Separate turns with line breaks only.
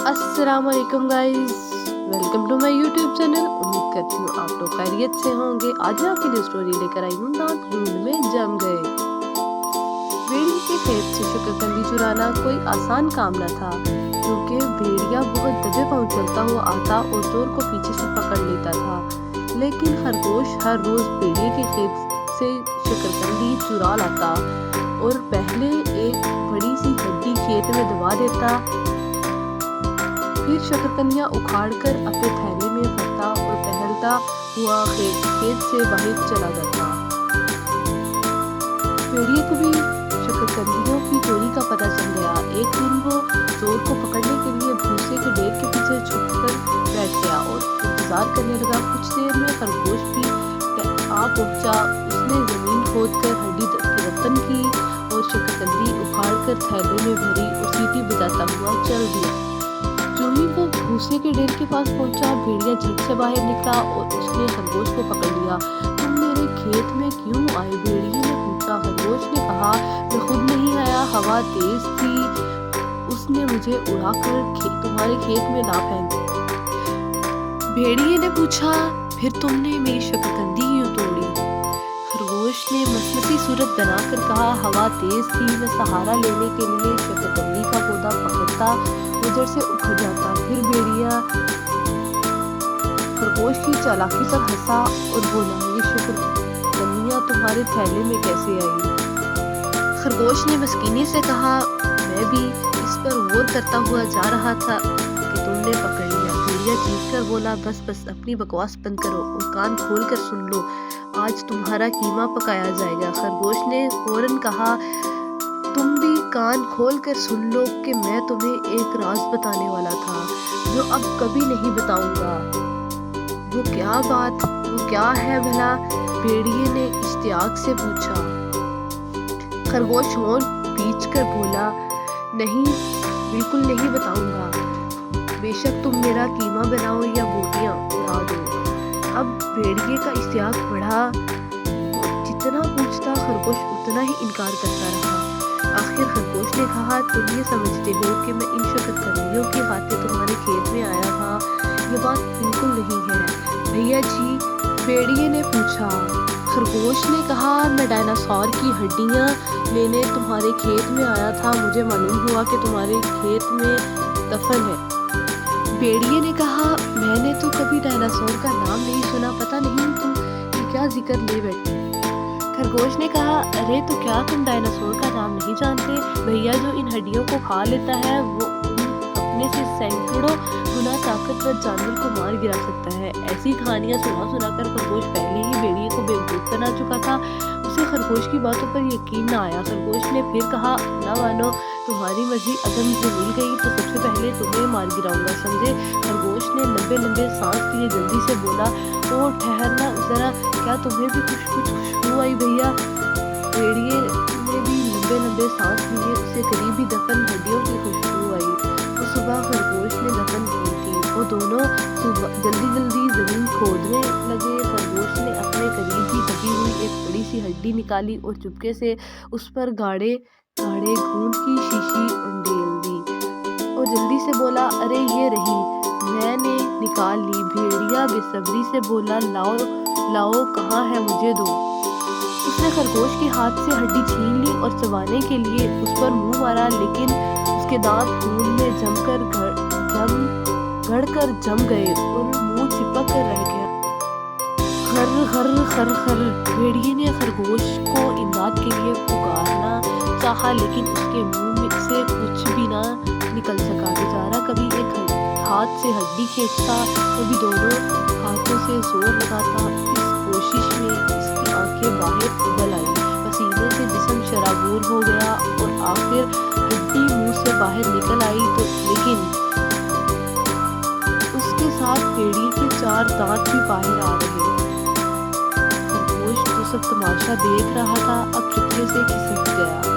अस्सलाम वालेकुम guys, welcome to my YouTube channel. उम्मीद करती हूँ आप लोग खैरियत से होंगे। आज मैं आपके लिए स्टोरी लेकर आई हूँ दांत घून में जम गए। भेड़िए के खेत से शकरकंदी चुराना कोई आसान काम न था, क्योंकि भेड़िया बहुत दबे पांव चलता हुआ आता और चोर को पीछे से पकड़ लेता था। लेकिन खरगोश हर रोज भेड़िए के खेत से शकरकंदी चुरा लाता और पहले एक बड़ी सी हड्डी खेत में दबा देता, फिर शकरकंदियाँ उखाड़कर अपने थैले में भरता और टहलता हुआ खेत से बाहर चला जाता। भेड़िए को भी शकरकंदियों की चोरी का पता चल गया। एक दिन वो चोर को पकड़ने के लिए भूसे के ढेर के पीछे छुपकर बैठ गया और इंतजार करने लगा। कुछ देर में खरगोश भी आ पहुंचा। उसने जमीन खोदकर हड्डी की दफन की और शकरकंदी उखाड़कर थैले में भरी और सीटी बजाता हुआ चल दिया। जो ही वो भूसे के ढेर के पास पहुंचा, भेड़िया झट से बाहर निकला और उसने खरगोश को पकड़ लिया। तुम मेरे खेत में क्यों आए? भेड़िए ने पूछा। खरगोश ने कहा, मैं खुद नहीं आया, हवा तेज थी, उसने मुझे उड़ाकर तुम्हारे खेत में ना फेंक। भेड़िए ने पूछा, फिर तुमने मेरी शकरकंदी क्यों तोड़ी? खरगोश ने मसमसी सूरत बनाकर कहा, हवा तेज थी, मैं सहारा लेने के लिए शकरकंदी का पौधा पकड़ता, उधर से उखड़ जाता। फिर भेड़िया खरगोश की चालाकी पर हंसा और बोला, ये शकरकंदियाँ तुम्हारे थैले में कैसे आई? खरगोश ने मस्कीनी से कहा, मैं भी इस पर गौर करता हुआ जा रहा था कि तुमने पकड़ लिया। भेड़िया चीख कर बोला, बस बस अपनी बकवास बंद करो और कान खोल कर सुन लो, आज तुम्हारा कीमा पकाया जाएगा। खरगोश ने फौरन कहा, तुम भी कान खोल कर सुन लो कि मैं तुम्हें एक राज बताने वाला था जो अब कभी नहीं बताऊंगा। वो क्या है भला? भेड़िए ने इश्तियाक से पूछा। खरगोश होंठ खींच कर बोला, नहीं, बिल्कुल नहीं बताऊंगा, बेशक तुम मेरा कीमा बनाओ या बोटियां उड़ा दो। अब भेड़िए का इश्तियाक बढ़ा। जितना पूछता खरगोश उतना ही इनकार करता रहा। आखिर खरगोश ने कहा, तुम ये समझते हो कि मैं इन शकरकंदियों की खातिर तुम्हारे खेत में आया था? ये बात बिल्कुल नहीं है भैया जी, भेड़िए ने पूछा। खरगोश ने कहा, मैं डायनासोर की हड्डियाँ लेने तुम्हारे खेत में आया था, मुझे मालूम हुआ कि तुम्हारे खेत में दफन है। भेड़िए ने कहा, मैंने तो कभी डायनासोर का नाम नहीं सुना, पता नहीं तुम ये क्या जिक्र ले बैठे। खरगोश ने कहा, अरे तो क्या तुम डायनासोर का नाम नहीं जानते? भैया जो इन हड्डियों को खा लेता है वो अपने से सैकड़ों गुना ताकतवर जानवर को मार गिरा सकता है। ऐसी कहानियां सुना कर खरगोश पहले ही भेड़िए को बेवकूफ बना चुका था। उसे खरगोश की बातों पर यकीन न आया। खरगोश ने फिर कहा, ना मानो तुम्हारी मर्जी अदम से मिल गई तो सबसे पहले तुम्हें मार गिराऊंगा, समझे? खरगोश ने लंबे लंबे सांस लिए जल्दी से बोला, ओ ठहरना जरा, क्या तुम्हें भी कुछ खुशबू आई भैया? भेड़िए ने भी लंबे लंबे सांस लिए, उसे करीबी दफन हड्डियों की खुशबू आई। तो सुबह खरगोश ने दफन की थी। वो दोनों जल्दी जमीन खोदने लगे। खरगोश ने अपने करीब ही दबी हुई एक बड़ी सी हड्डी निकाली और चुपके से उस पर गाढ़े खून की शीशी उंडेल दी और जल्दी से बोला, अरे ये रही, मैंने निकाल ली। भेड़िया बेसब्री से बोला, लाओ कहाँ है, मुझे दो। उसने खरगोश के हाथ से हड्डी छीन ली और चबाने के लिए उस पर मुंह मारा, लेकिन उसके दांत खून में जम गए और मुंह चिपक कर रह गया। खर भेड़िए ने खरगोश को इमदाद के लिए पुकारना चाहा, लेकिन उसके मुंह में से कुछ भी ना निकल सका। बेचारा कभी एक हाथ से हड्डी खींचता, कभी दोनों हाथों से जोर लगाता। इस कोशिश में इसकी आंखें बाहर उबल आई, पसीने से जिस्म शराबूर हो गया और आखिर हड्डी मुंह से बाहर निकल आई। तो लेकिन उसके साथ भेड़िए के 4 दांत भी बाहर आ रहे। खरगोश जो सब तमाशा देख रहा था अब चुपके से खिसक गया।